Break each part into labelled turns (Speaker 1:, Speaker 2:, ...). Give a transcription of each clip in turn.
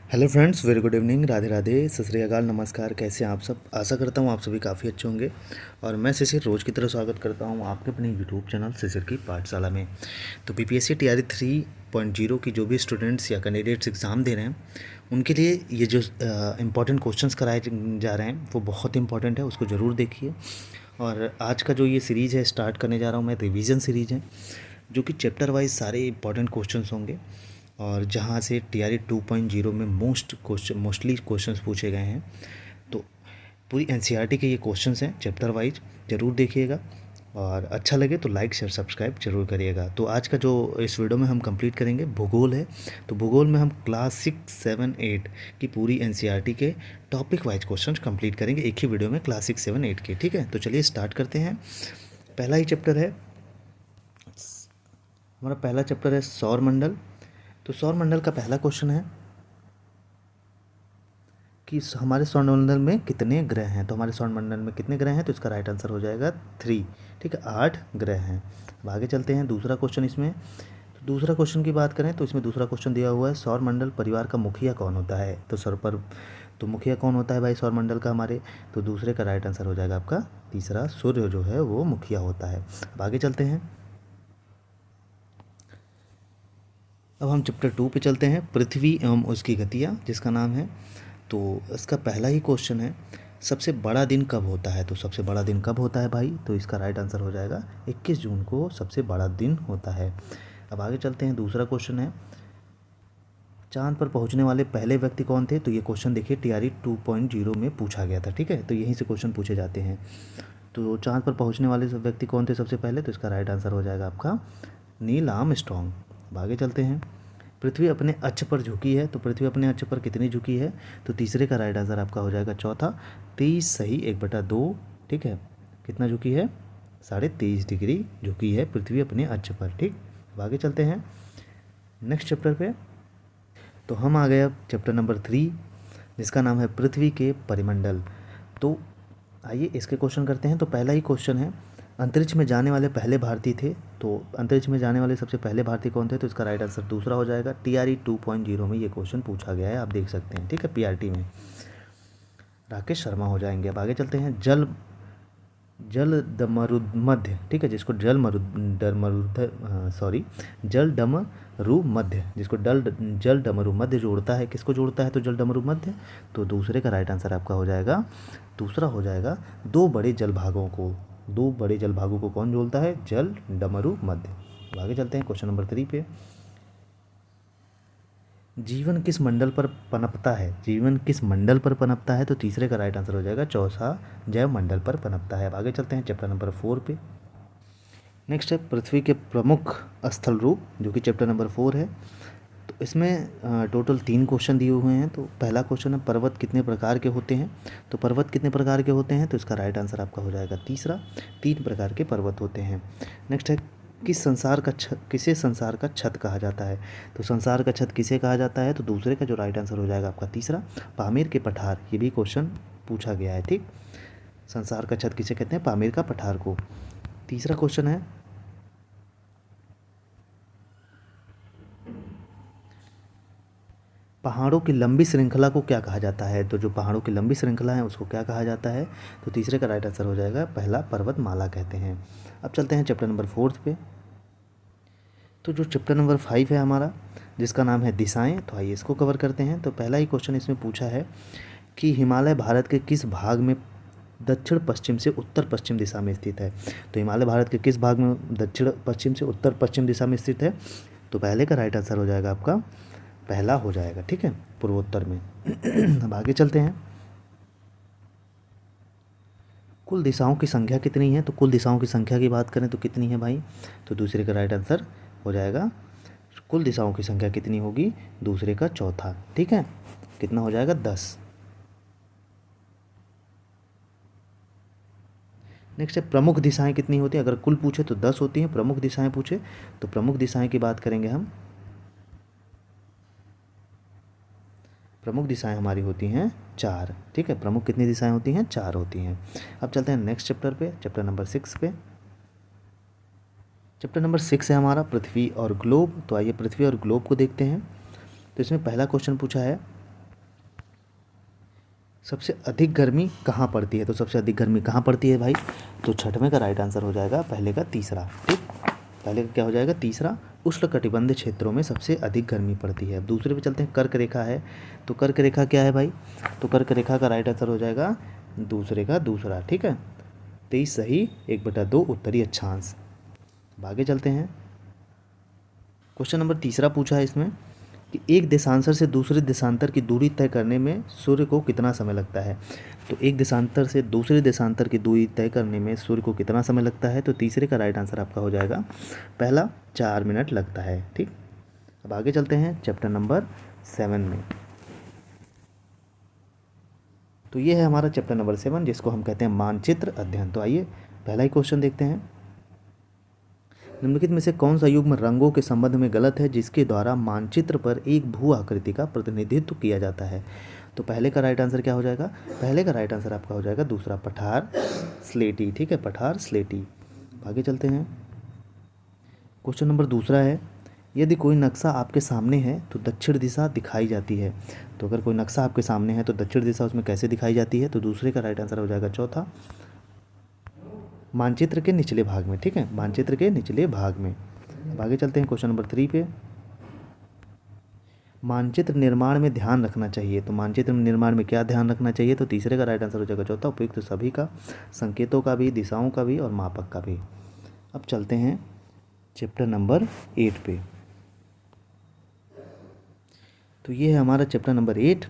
Speaker 1: Hello friends, very good evening, Radhe Radhe, सत श्री अकाल, नमस्कार। कैसे हैं आप सब? आशा करता हूँ आप सभी काफ़ी अच्छे होंगे। और मैं शिशिर रोज़ की तरह स्वागत करता हूँ आपके अपने यूट्यूब चैनल शिशिर की पाठशाला में। तो बीपीएससी टीआरई 3.0 की जो भी स्टूडेंट्स या कैंडिडेट्स एग्ज़ाम दे रहे हैं उनके लिए ये जो इम्पोर्टेंट क्वेश्चंस कराए जा रहे हैं वो बहुत इंपॉर्टेंट है, उसको ज़रूर देखिए। और आज का जो ये सीरीज़ है स्टार्ट करने जा रहा हूँ मैं, रिवीजन सीरीज़ है जो कि चैप्टर वाइज सारे इंपॉर्टेंट क्वेश्चंस होंगे और जहाँ से टीआरई 2.0 में मोस्टली क्वेश्चंस पूछे गए हैं। तो पूरी एनसीईआरटी के ये क्वेश्चंस हैं चैप्टर वाइज, ज़रूर देखिएगा और अच्छा लगे तो लाइक शेयर सब्सक्राइब जरूर करिएगा। तो आज का जो इस वीडियो में हम कंप्लीट करेंगे भूगोल है। तो भूगोल में हम क्लास 6, 7, 8 की पूरी एनसीईआरटी के टॉपिक वाइज क्वेश्चन कंप्लीट करेंगे एक ही वीडियो में, क्लास 6, 7, 8 के। ठीक है, तो चलिए स्टार्ट करते हैं। पहला ही चैप्टर है हमारा, पहला चैप्टर है सौर मंडल। तो सौर मंडल का पहला क्वेश्चन है कि हमारे सौरमंडल में कितने ग्रह हैं। तो हमारे सौरमंडल में कितने ग्रह हैं, तो इसका राइट आंसर हो जाएगा 3। ठीक है, 8 ग्रह हैं। अब आगे चलते हैं, दूसरा क्वेश्चन इसमें। तो दूसरा क्वेश्चन की बात करें तो इसमें दूसरा क्वेश्चन दिया हुआ है सौरमंडल परिवार का मुखिया कौन होता है। तो सर पर तो मुखिया कौन होता है भाई सौरमंडल का हमारे, तो दूसरे का राइट आंसर हो जाएगा आपका तीसरा, सूर्य जो है वो मुखिया होता है। अब आगे चलते हैं, अब हम चैप्टर 2 पे चलते हैं, पृथ्वी एवं उसकी गतियाँ, जिसका नाम है। तो इसका पहला ही क्वेश्चन है सबसे बड़ा दिन कब होता है। तो सबसे बड़ा दिन कब होता है भाई, तो इसका राइट आंसर हो जाएगा 21 जून को सबसे बड़ा दिन होता है। अब आगे चलते हैं, दूसरा क्वेश्चन है चांद पर पहुंचने वाले पहले व्यक्ति कौन थे। तो ये क्वेश्चन देखिए टीआरई 2.0 में पूछा गया था। ठीक है, तो यहीं से क्वेश्चन पूछे जाते हैं। तो चांद पर पहुंचने वाले व्यक्ति कौन थे सबसे पहले, तो इसका राइट आंसर हो जाएगा आपका नील आर्मस्ट्रॉन्ग। अब आगे चलते हैं, पृथ्वी अपने अक्ष पर झुकी है। तो पृथ्वी अपने अक्ष पर कितनी झुकी है, तो तीसरे का राइट आंसर आपका हो जाएगा चौथा, 23 सही 1/2। ठीक है, कितना झुकी है, 23.5 डिग्री झुकी है पृथ्वी अपने अक्ष पर। ठीक, अब आगे चलते हैं नेक्स्ट चैप्टर पे। तो हम आ गए अब चैप्टर नंबर 3, जिसका नाम है पृथ्वी के परिमंडल। तो आइए इसके क्वेश्चन करते हैं। तो पहला ही क्वेश्चन है अंतरिक्ष में जाने वाले पहले भारतीय थे। तो अंतरिक्ष में जाने वाले सबसे पहले भारतीय कौन थे, तो इसका राइट आंसर दूसरा हो जाएगा। टीआरई 2.0 में ये क्वेश्चन पूछा गया है, आप देख सकते हैं। ठीक है, पीआरटी में राकेश शर्मा हो जाएंगे। अब आगे चलते हैं, जल जल मध्य। ठीक है, जिसको जल मरुद सॉरी जल डमरू मध्य, जिसको जल डमरू मध्य जोड़ता है, किसको जोड़ता है, तो जल डमरू मध्य। तो दूसरे का राइट आंसर आपका हो जाएगा दूसरा हो जाएगा दो बड़े जल भागों को कौन जोड़ता है, जल डमरू मध्य। अब आगे चलते हैं क्वेश्चन नंबर 3 पे। जीवन किस मंडल पर पनपता है, जीवन किस मंडल पर पनपता है, तो तीसरे का राइट आंसर हो जाएगा चौथा, जैव मंडल पर पनपता है। अब आगे चलते हैं चैप्टर नंबर 4 पे। नेक्स्ट है पृथ्वी के प्रमुख स्थल रूप, जो कि चैप्टर नंबर 4 है। तो इसमें टोटल 3 क्वेश्चन दिए हुए हैं। तो पहला क्वेश्चन है पर्वत कितने प्रकार के होते हैं। तो पर्वत कितने प्रकार के होते हैं, तो इसका राइट आंसर आपका हो जाएगा तीसरा, 3 प्रकार के पर्वत होते हैं। नेक्स्ट है किसे संसार का छत कहा जाता है। तो संसार का छत किसे कहा जाता है, तो दूसरे का जो राइट आंसर हो जाएगा आपका तीसरा, पामीर के पठार। ये भी क्वेश्चन पूछा गया है। ठीक, संसार का छत किसे कहते हैं, पामीर का पठार को। तीसरा क्वेश्चन है पहाड़ों की लंबी श्रृंखला को क्या कहा जाता है। तो जो पहाड़ों की लंबी श्रृंखला है उसको क्या कहा जाता है, तो तीसरे का राइट आंसर हो जाएगा पहला, पर्वतमाला कहते हैं। अब चलते हैं चैप्टर नंबर 4 पे। तो जो चैप्टर नंबर 5 है हमारा, जिसका नाम है दिशाएं, तो आइए इसको कवर करते हैं। तो पहला ही क्वेश्चन इसमें पूछा है कि हिमालय भारत के किस भाग में दक्षिण पश्चिम से उत्तर पश्चिम दिशा में स्थित है। तो हिमालय भारत के किस भाग में दक्षिण पश्चिम से उत्तर पश्चिम दिशा में स्थित है, तो पहले का राइट आंसर हो जाएगा आपका पहला हो जाएगा। ठीक है, पूर्वोत्तर में। अब आगे चलते हैं, कुल दिशाओं की संख्या कितनी है। तो कुल दिशाओं की संख्या की बात करें तो कितनी है भाई, तो दूसरे का राइट आंसर हो जाएगा, कुल दिशाओं की संख्या कितनी होगी, दूसरे का चौथा। ठीक है, कितना हो जाएगा 10। नेक्स्ट है प्रमुख दिशाएं कितनी होती हैं। अगर कुल पूछे तो 10 होती हैं, प्रमुख दिशाएं पूछे तो प्रमुख दिशाएं की बात करेंगे हम। प्रमुख दिशाएं हमारी होती हैं 4। ठीक है, प्रमुख कितनी दिशाएं होती हैं, 4 होती हैं। अब चलते हैं नेक्स्ट चैप्टर पे, चैप्टर नंबर 6 पे। चैप्टर नंबर 6 है हमारा पृथ्वी और ग्लोब। तो आइए पृथ्वी और ग्लोब को देखते हैं। तो इसमें पहला क्वेश्चन पूछा है सबसे अधिक गर्मी कहाँ पड़ती है? तो सबसे अधिक गर्मी कहाँ पड़ती है भाई? तो छठवें का राइट आंसर हो जाएगा पहले का तीसरा। ठीक, पहले का क्या हो जाएगा? तीसरा। उष्णकटिबंधीय क्षेत्रों में सबसे अधिक गर्मी पड़ती है। अब दूसरे पे चलते हैं, कर्क रेखा है। तो कर्क रेखा क्या है भाई? तो कर्क रेखा का राइट आंसर हो जाएगा दूसरे का दूसरा। ठीक है, 23 सही, 1/2 उत्तरी अक्षांश। अब आगे चलते हैं। क्वेश्चन नंबर तीसरा पूछा है इसमें कि एक देशांतर से दूसरे देशांतर की दूरी तय करने में सूर्य को कितना समय लगता है? तो एक देशांतर से दूसरे देशांतर की दूरी तय करने में सूर्य को कितना समय लगता है? तो तीसरे का राइट आंसर आपका हो जाएगा पहला, 4 मिनट लगता है। ठीक, अब आगे चलते हैं चैप्टर नंबर 7 में। तो ये है हमारा चैप्टर नंबर 7, जिसको हम कहते हैं मानचित्र अध्ययन। तो आइए पहला ही क्वेश्चन देखते हैं। निम्नलिखित में से कौन सा युग्म रंगों के संबंध में गलत है जिसके द्वारा मानचित्र पर एक भू आकृति का प्रतिनिधित्व किया जाता है? तो पहले का राइट आंसर क्या हो जाएगा? पहले का राइट आंसर आपका हो जाएगा दूसरा, पठार स्लेटी। ठीक है, पठार स्लेटी। आगे चलते हैं। क्वेश्चन नंबर दूसरा है, यदि कोई नक्शा आपके सामने है तो दक्षिण दिशा दिखाई जाती है। तो अगर कोई नक्शा आपके सामने है तो दक्षिण दिशा उसमें कैसे दिखाई जाती है? तो दूसरे का राइट आंसर हो जाएगा चौथा, मानचित्र के निचले भाग में। ठीक है, मानचित्र के निचले भाग में। अब आगे चलते हैं क्वेश्चन नंबर 3 पे। मानचित्र निर्माण में ध्यान रखना चाहिए। तो मानचित्र निर्माण में क्या ध्यान रखना चाहिए? तो तीसरे का राइट आंसर हो जाएगा चौथा, उपयुक्त तो सभी का, संकेतों का भी, दिशाओं का भी और मापक का भी। अब चलते हैं चैप्टर नंबर 8 पे। तो ये है हमारा चैप्टर नंबर 8,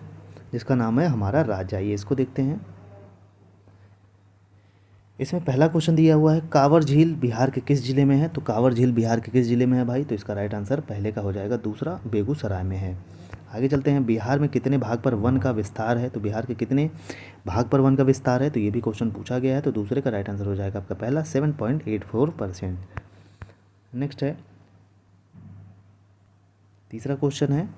Speaker 1: जिसका नाम है हमारा राजा। ये इसको देखते हैं। इसमें पहला क्वेश्चन दिया हुआ है, कांवर झील बिहार के किस जिले में है? तो कांवर झील बिहार के किस जिले में है भाई? तो इसका राइट आंसर पहले का हो जाएगा दूसरा, बेगूसराय में है। आगे चलते हैं, बिहार में कितने भाग पर वन का विस्तार है? तो बिहार के कितने भाग पर वन का विस्तार है? तो ये भी क्वेश्चन पूछा गया है। तो दूसरे का राइट आंसर हो जाएगा आपका पहला, 7.84%। नेक्स्ट है, तीसरा क्वेश्चन है,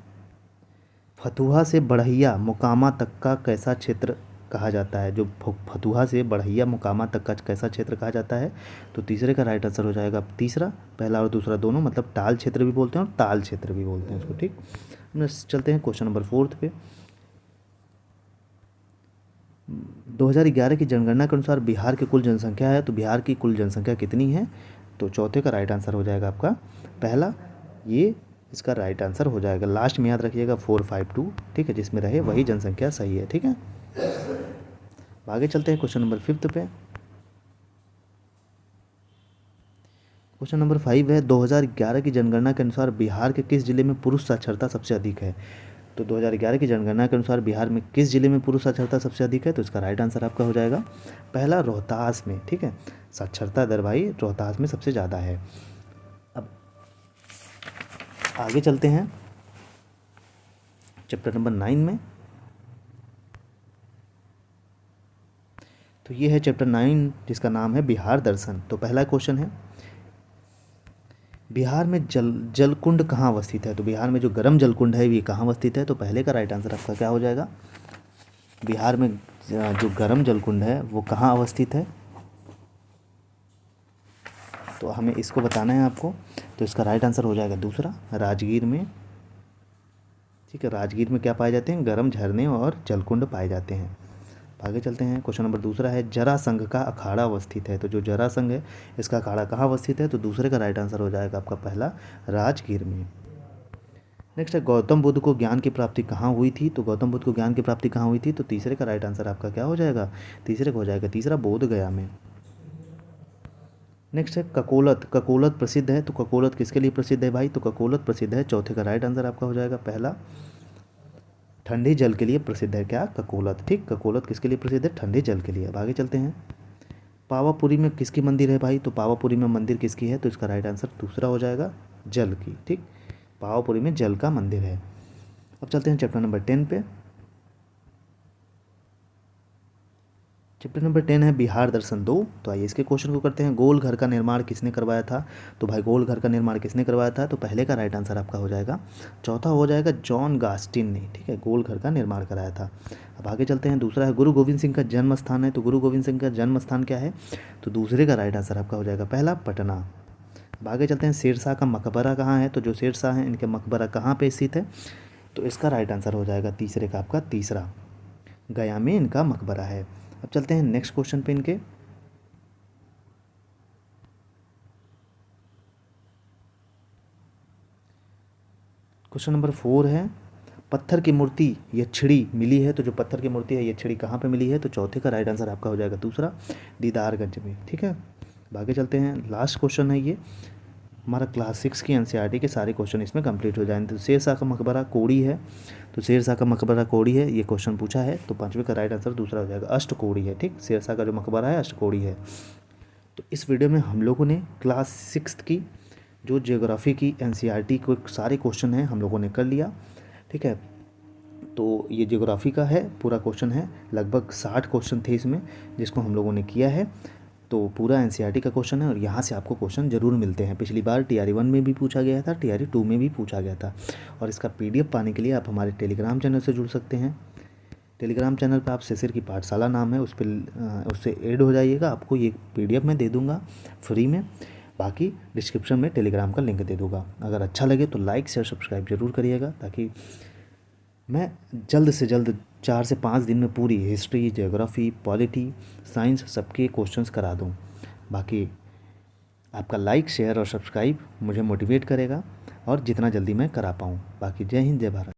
Speaker 1: फतुहा से बढ़ैया मोकामा तक का कैसा क्षेत्र कहा जाता है? जो फतुहा से बढ़ैया मोकामा तक का कैसा क्षेत्र कहा जाता है? तो तीसरे का राइट आंसर हो जाएगा तीसरा, पहला और दूसरा दोनों, मतलब टाल क्षेत्र भी बोलते हैं और ताल क्षेत्र भी बोलते हैं उसको। ठीक, चलते हैं क्वेश्चन नंबर 4 पे। 2011 की जनगणना के अनुसार बिहार की कुल जनसंख्या है, तो बिहार की कुल जनसंख्या कितनी है? तो चौथे का राइट आंसर हो जाएगा आपका पहला, ये इसका राइट आंसर हो जाएगा। लास्ट में याद रखिएगा 452। ठीक है, जिसमें रहे वही जनसंख्या सही है। ठीक है, आगे चलते हैं क्वेश्चन नंबर 5 पे। क्वेश्चन नंबर 5 है, 2011 की जनगणना के अनुसार बिहार के किस जिले में पुरुष साक्षरता सबसे अधिक है? तो 2011 की जनगणना के अनुसार बिहार में किस जिले में पुरुष साक्षरता सबसे अधिक है? तो इसका राइट आंसर आपका हो जाएगा पहला, रोहतास में। ठीक है, साक्षरता दर भाई रोहतास में सबसे ज़्यादा है। अब आगे चलते हैं चैप्टर नंबर 9 में। तो ये है चैप्टर 9, जिसका नाम है बिहार दर्शन। तो पहला क्वेश्चन है, बिहार में जलकुंड कहाँ अवस्थित है? तो बिहार में जो गर्म जलकुंड है ये कहाँ अवस्थित है? तो पहले का राइट आंसर आपका क्या हो जाएगा? बिहार में जो गर्म जलकुंड है वो कहाँ अवस्थित है? तो हमें इसको बताना है आपको। तो इसका राइट आंसर हो जाएगा दूसरा, राजगीर में। ठीक है, राजगीर में क्या पाए जाते हैं? गर्म झरने और जलकुंड पाए जाते हैं। आगे चलते हैं, क्वेश्चन नंबर दूसरा है, जरासंघ का अखाड़ा अवस्थित है। तो जो जरासंघ है इसका अखाड़ा कहाँ अवस्थित है? तो दूसरे का राइट आंसर हो जाएगा आपका पहला, राजगीर में। नेक्स्ट है, गौतम बुद्ध को ज्ञान की प्राप्ति कहाँ हुई थी? तो गौतम बुद्ध को ज्ञान की प्राप्ति कहाँ हुई थी? तो तीसरे का राइट आंसर आपका क्या हो जाएगा? तीसरे का हो जाएगा तीसरा, बोध गया में। नेक्स्ट है, ककोलत। ककोलत प्रसिद्ध है, तो ककोलत किसके लिए प्रसिद्ध है भाई? तो ककोलत प्रसिद्ध है, चौथे का राइट आंसर आपका हो जाएगा पहला, ठंडे जल के लिए प्रसिद्ध है। क्या? ककोलत। ठीक, ककोलत किसके लिए प्रसिद्ध है? ठंडे जल के लिए। अब आगे चलते हैं, पावापुरी में किसकी मंदिर है भाई? तो पावापुरी में मंदिर किसकी है? तो इसका राइट आंसर दूसरा हो जाएगा, जल की। ठीक, पावापुरी में जल का मंदिर है। अब चलते हैं चैप्टर नंबर 10 पे। चैप्टर नंबर 10 है बिहार दर्शन 2। तो आइए इसके क्वेश्चन को करते हैं। गोल घर का निर्माण किसने करवाया था? तो भाई गोल घर का निर्माण किसने करवाया था? तो पहले का राइट आंसर आपका हो जाएगा चौथा, हो जाएगा जॉन गास्टिन ने। ठीक है, गोल घर का निर्माण कराया था। अब आगे चलते हैं, दूसरा है, गुरु गोविंद सिंह का जन्म स्थान है। तो गुरु गोविंद सिंह का जन्म स्थान क्या है? तो दूसरे का राइट आंसर आपका हो जाएगा पहला, पटना। अब आगे चलते हैं, शेरशाह का मकबरा कहाँ है? तो जो शेरशाह हैं इनके मकबरा कहाँ पे स्थित है? तो इसका राइट आंसर हो जाएगा तीसरे का आपका तीसरा, गया में इनका मकबरा है। अब चलते हैं नेक्स्ट क्वेश्चन पे इनके। क्वेश्चन नंबर 4 है, पत्थर की मूर्ति या छिड़ी मिली है, तो जो पत्थर की मूर्ति है ये छिड़ी कहाँ पे मिली है, तो चौथे का राइट आंसर आपका हो जाएगा दूसरा, दीदारगंज में। ठीक है, आगे चलते हैं, लास्ट क्वेश्चन है ये हमारा क्लास 6 की एनसीईआरटी के सारे क्वेश्चन इसमें कंप्लीट हो जाएंगे। तो शेरशाह का मकबरा कोड़ी है, तो शेरशाह का मकबरा कोड़ी है, ये क्वेश्चन पूछा है, तो पांचवे का राइट आंसर दूसरा हो जाएगा, अष्टकोड़ी है। ठीक, शेरशाह का जो मकबरा है अष्टकोड़ी है। तो इस वीडियो में हम लोगों ने क्लास 6 की जो जियोग्राफी की एनसीईआरटी को सारे क्वेश्चन हैं हम लोगों ने कर लिया। ठीक है, तो ये जियोग्राफी का है, पूरा क्वेश्चन है, लगभग 60 क्वेश्चन थे इसमें जिसको हम लोगों ने किया है। तो पूरा एनसीईआरटी का क्वेश्चन है और यहाँ से आपको क्वेश्चन ज़रूर मिलते हैं। पिछली बार टीआरई 1 में भी पूछा गया था, टीआरई 2 में भी पूछा गया था। और इसका पीडीएफ पाने के लिए आप हमारे टेलीग्राम चैनल से जुड़ सकते हैं। टेलीग्राम चैनल पर आप शिशिर की पाठशाला नाम है, उस पर उससे ऐड हो जाइएगा, आपको ये पीडीएफ मैं दे दूँगा फ्री में। बाकी डिस्क्रिप्शन में टेलीग्राम का लिंक दे दूँगा। अगर अच्छा लगे तो लाइक शेयर सब्सक्राइब ज़रूर करिएगा, ताकि मैं जल्द से जल्द 4 से 5 दिन में पूरी हिस्ट्री, ज्योग्राफी, पॉलिटी, साइंस सबके क्वेश्चंस करा दूं। बाकी आपका लाइक शेयर और सब्सक्राइब मुझे मोटिवेट करेगा और जितना जल्दी मैं करा पाऊँ। बाकी जय हिंद, जय भारत।